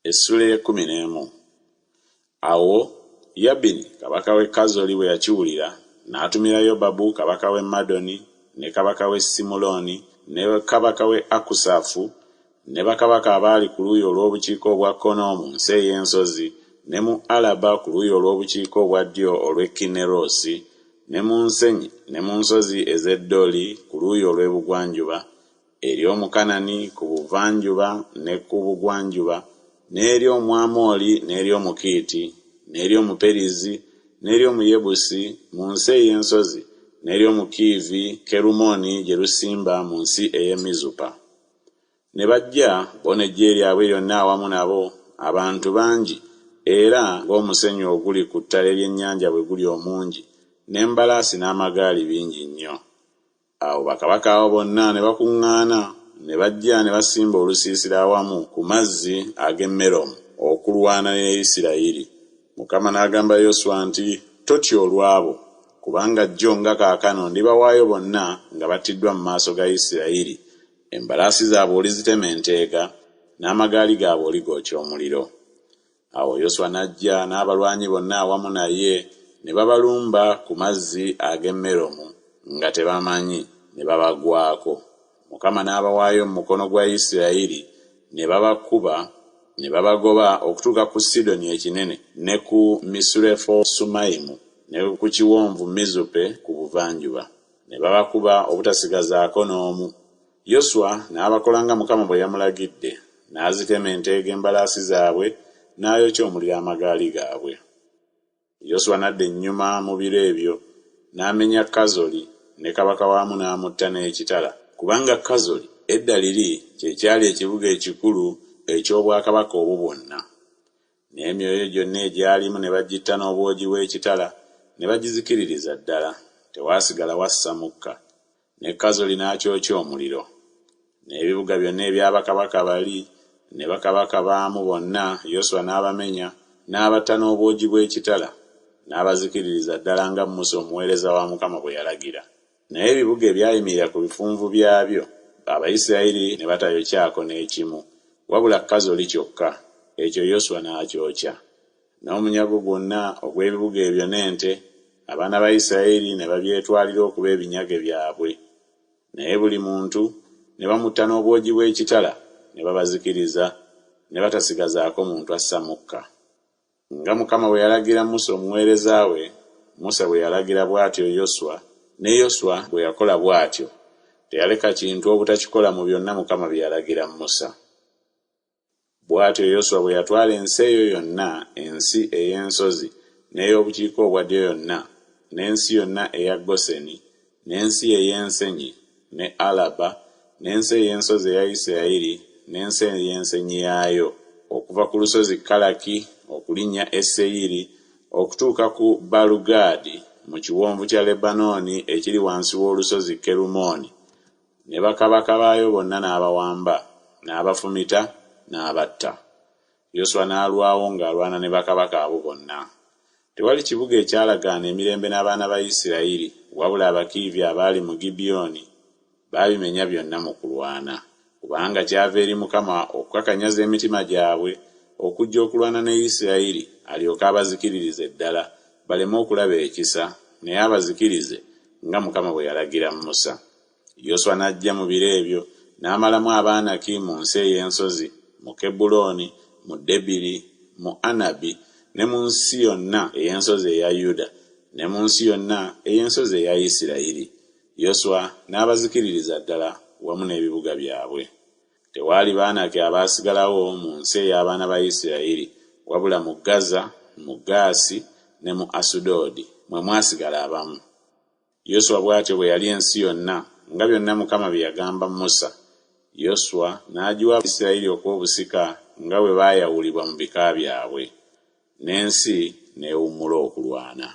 Essula y'e11. Awo Yabini kabaka w'e Kazoli bwe yakiwulira n'atumira Yobabu kabaka w'e Madoni ne kabaka w'e Simuloni ne kabaka w'e Akusafu ne bakabaka abaali ku luuyi olw'obukiika obwa kkono mu nsi ey'ensozi ne mu Alaba ku luuyi olw'obukiika obwa ddyo olw'e Kinnerosi ne mu nsenyi ne mu nsozi ez'Eddoli ku luuyi olw'ebugwanjuba eri Omukanani ku buvanjuba ne ku bugwanjuba n'eri Omwamoli n'eri Omukiiti n'eri Omuperizi n'eri Omuyebusi mu nsi ey'ensozi n'eri Omukiivi Kerumoni gye lusimba mu nsi ey'e Mizupa. Ne bajja bo n'eggye lyabwe lyonna awamu nabo abantu bangi era ng'omusenyu oguli ku ttale ly'ennyanja bwe guli omungi n'embalaasi n'amagaali bingi nnyo. Awo bakabaka abo bonna ne bakuŋŋaana ne bajja ne basimba olusiisira awamu ku mazzi ag'e Meromu okulwana ne Isirayiri. Mukama n'agamba Yoswa nti, "Totya olwabo, kubanga jjo nga kaakano ndibawaayo bonna nga battiddwa mu maaso ga Isirayiri. Embalaasi zaabwe olizitema enteega, n'amagaali gaabwe oligookya omuliro." Awo Yoswa n'ajja n'abalwanyi bonna awamu naye ne babalumba ku mazzi ag'e Meromu nga tebamanyi, ne babagwako. Mukama n'abawaayo mu mukono gwa Isirayiri, ne babakuba ne babagoba okutuuka ku Sidoni ekinene ne ku Misurefo Sumayimu ne ku kiwonvu Mizupe ku buvanjuba, ne babakuba obutasigazaako n'omu. Yoswa n'abakola nga Mukama bwe yamulagidde, n'azitema enteega embalaasi zaabwe n'ayokya omuliro amagaali gaabwe. Yoswa n'adda ennyuma mu biro ebyo n'amenya Kazoli ne kabaka waamu n'amutta n'ekitala, kubanga Kazoli edda liri kyekyali ekibuga ekikulu eky'obwakabaka obwo bwonna. N'emyoyo gyonna egyalimu ne bagitta n'obwogi bw'ekitala ne bagizikiririza ddala, tewaasigala wassa mukka. Ne Kazoli n'akyokya omuliro. N'ebibuga byonna eby'abakabaka bali ne bakabaka baamu bonna Yoswa n'abamenya n'abatta n'obwogi bw'ekitala, n'abazikiririza ddala nga Musa omuweereza wa Mukama bwe yalagira. Naye ebibuga ebyayimirira ku bifunvu byabyo Abayisirayiri ne batayokyako n'ekimu, wabula Kazoli kyokka, ekyo Yoswa n'akyokya. N'omunyago gwonna ogw'ebibuga ebyo n'ente, abaana ba Isirayiri ne babyetwalira okuba ebinyage byabwe. Naye buli muntu ne bamutta n'obwogi bw'ekitala ne babazikiriza, ne batasigazaako muntu assa mukka. Nga Mukama bwe yalagira Musa omuweereza we, Musa bwe yalagira bw'atyo Yoswa, ne Yoswa bwe yakola bw'atyo. Teyaleka kintu obutakikola mu byonna Mukama bye yalagira Musa. Bw'atyo Yoswa bwe yatwala ensi eyo yonna, ensi ey'ensozi n'ey'obukiika obwa ddyo yonna, n'ensi yonna eya Goseni, n'ensi ey'ensenyi, ne Alaba, n'ensi ey'ensozi eya Isirayiri, n'ensi ey'ensenyi yaayo, okuva ku lusozi Kalaki okulinnya e Seyiri okutuuka ku Balugadi mu kiwonvu kya Lebanooni ekiri wansi w'olusozi Kerumoni. Ne bakabaka baayo bonna n'abawamba, n'abafumita, n'abatta. Yoswa n'alwawo ng'alwana ne bakabaka abo bonna. Tewali kibuga ekyalagaana emirembe n'abaana ba Isirayiri, wabula Abakiivi abaali mu Gibyoni baabimenya byonna mu kulwana, kubanga kyava eri Mukama okukakanyaza emitima gyabwe okujja okulwana ne Isirayiri, alyoke abazikiririze ddala baleme okulaba ekisa, naye abazikirize nga Mukama bwe yalagira Musa. Yoswa n'ajja mu biro ebyo n'amalamu Abaanaki mu nsi ey'ensozi, mu Kebbulooni, mu Debiri, mu Anabi, ne mu nsi yonna ey'ensozi eya Yuda, ne mu nsi yonna ey'ensozi eya Isirayiri. Yoswa n'abazikiririza ddala wamu n'ebibuga byabwe. Tewaali Baanaki abaasigalawo mu nsi ey'abaana ba Isirayiri, wabula mu Gaza, mu Gaasi ne mu Asudodi mwe mwasigala abamu. Yoswa bw'atyo bwe yali ensi yonna nga byonna Mukama bye yagamba Musa. Yoswa n'agiwa Isirayiri okuba obusika nga bwe baayawulibwa mu bika byabwe, n'ensi n'ewummula okulwana.